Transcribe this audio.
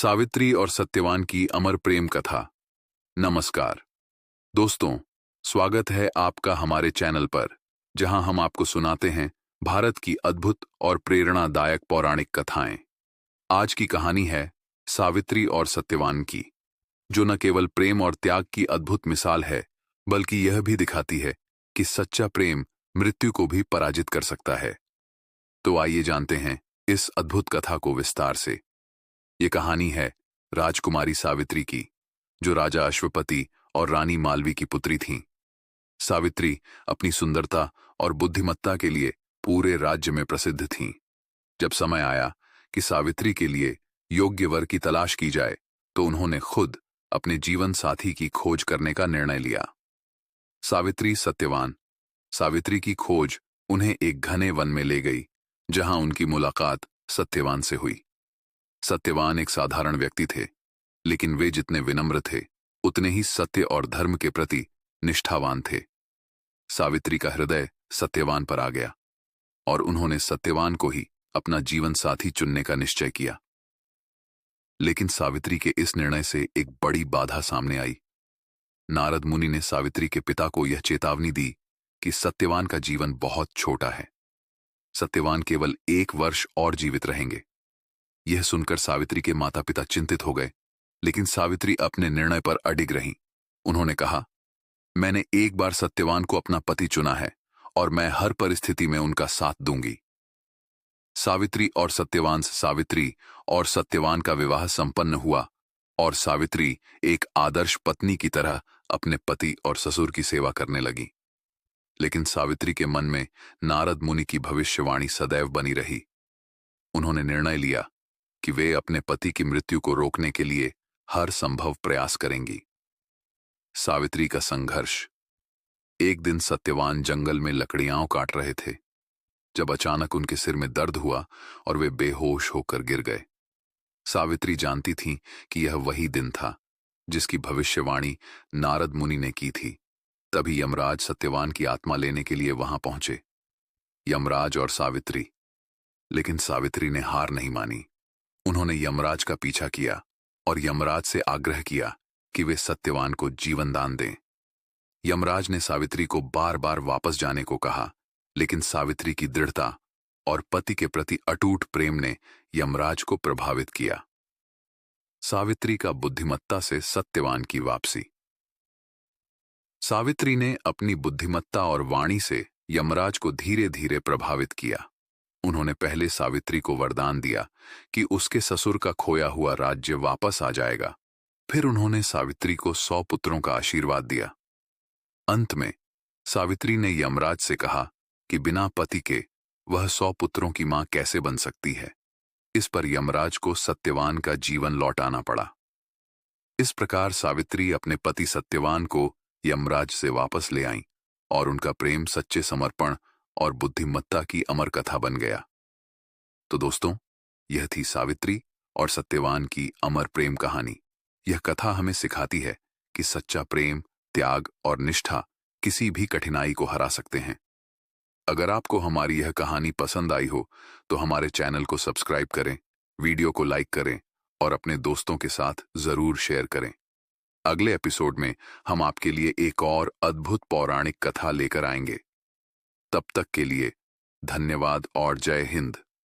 सावित्री और सत्यवान की अमर प्रेम कथा। नमस्कार दोस्तों, स्वागत है आपका हमारे चैनल पर, जहां हम आपको सुनाते हैं भारत की अद्भुत और प्रेरणादायक पौराणिक कथाएं। आज की कहानी है सावित्री और सत्यवान की, जो न केवल प्रेम और त्याग की अद्भुत मिसाल है, बल्कि यह भी दिखाती है कि सच्चा प्रेम मृत्यु को भी पराजित कर सकता है। तो आइए जानते हैं इस अद्भुत कथा को विस्तार से। ये कहानी है राजकुमारी सावित्री की, जो राजा अश्वपति और रानी मालवी की पुत्री थीं। सावित्री अपनी सुंदरता और बुद्धिमत्ता के लिए पूरे राज्य में प्रसिद्ध थीं। जब समय आया कि सावित्री के लिए योग्य वर की तलाश की जाए, तो उन्होंने खुद अपने जीवन साथी की खोज करने का निर्णय लिया। सावित्री सत्यवान। सावित्री की खोज उन्हें एक घने वन में ले गई, जहां उनकी मुलाकात सत्यवान से हुई। सत्यवान एक साधारण व्यक्ति थे, लेकिन वे जितने विनम्र थे, उतने ही सत्य और धर्म के प्रति निष्ठावान थे। सावित्री का हृदय सत्यवान पर आ गया और उन्होंने सत्यवान को ही अपना जीवन साथी चुनने का निश्चय किया। लेकिन सावित्री के इस निर्णय से एक बड़ी बाधा सामने आई। नारद मुनि ने सावित्री के पिता को यह चेतावनी दी कि सत्यवान का जीवन बहुत छोटा है। सत्यवान केवल 1 वर्ष और जीवित रहेंगे। यह सुनकर सावित्री के माता पिता चिंतित हो गए, लेकिन सावित्री अपने निर्णय पर अडिग रहीं। उन्होंने कहा, मैंने एक बार सत्यवान को अपना पति चुना है और मैं हर परिस्थिति में उनका साथ दूंगी। सावित्री और सत्यवान का विवाह संपन्न हुआ और सावित्री एक आदर्श पत्नी की तरह अपने पति और ससुर की सेवा करने लगी। लेकिन सावित्री के मन में नारद मुनि की भविष्यवाणी सदैव बनी रही। उन्होंने निर्णय लिया कि वे अपने पति की मृत्यु को रोकने के लिए हर संभव प्रयास करेंगी। सावित्री का संघर्ष। एक दिन सत्यवान जंगल में लकड़ियां काट रहे थे, जब अचानक उनके सिर में दर्द हुआ और वे बेहोश होकर गिर गए। सावित्री जानती थीं कि यह वही दिन था जिसकी भविष्यवाणी नारद मुनि ने की थी। तभी यमराज सत्यवान की आत्मा लेने के लिए वहां पहुंचे। यमराज और सावित्री। लेकिन सावित्री ने हार नहीं मानी। उन्होंने यमराज का पीछा किया और यमराज से आग्रह किया कि वे सत्यवान को जीवन दान दें। यमराज ने सावित्री को बार बार वापस जाने को कहा, लेकिन सावित्री की दृढ़ता और पति के प्रति अटूट प्रेम ने यमराज को प्रभावित किया। सावित्री का बुद्धिमत्ता से सत्यवान की वापसी। सावित्री ने अपनी बुद्धिमत्ता और वाणी से यमराज को धीरे धीरे प्रभावित किया। उन्होंने पहले सावित्री को वरदान दिया कि उसके ससुर का खोया हुआ राज्य वापस आ जाएगा। फिर उन्होंने सावित्री को 100 पुत्रों का आशीर्वाद दिया। अंत में सावित्री ने यमराज से कहा कि बिना पति के वह 100 पुत्रों की मां कैसे बन सकती है। इस पर यमराज को सत्यवान का जीवन लौटाना पड़ा। इस प्रकार सावित्री अपने पति सत्यवान को यमराज से वापस ले आईं और उनका प्रेम सच्चे समर्पण और बुद्धिमत्ता की अमर कथा बन गया। तो दोस्तों, यह थी सावित्री और सत्यवान की अमर प्रेम कहानी। यह कथा हमें सिखाती है कि सच्चा प्रेम, त्याग और निष्ठा किसी भी कठिनाई को हरा सकते हैं। अगर आपको हमारी यह कहानी पसंद आई हो, तो हमारे चैनल को सब्सक्राइब करें, वीडियो को लाइक करें और अपने दोस्तों के साथ जरूर शेयर करें। अगले एपिसोड में हम आपके लिए एक और अद्भुत पौराणिक कथा लेकर आएंगे। तब तक के लिए धन्यवाद और जय हिंद।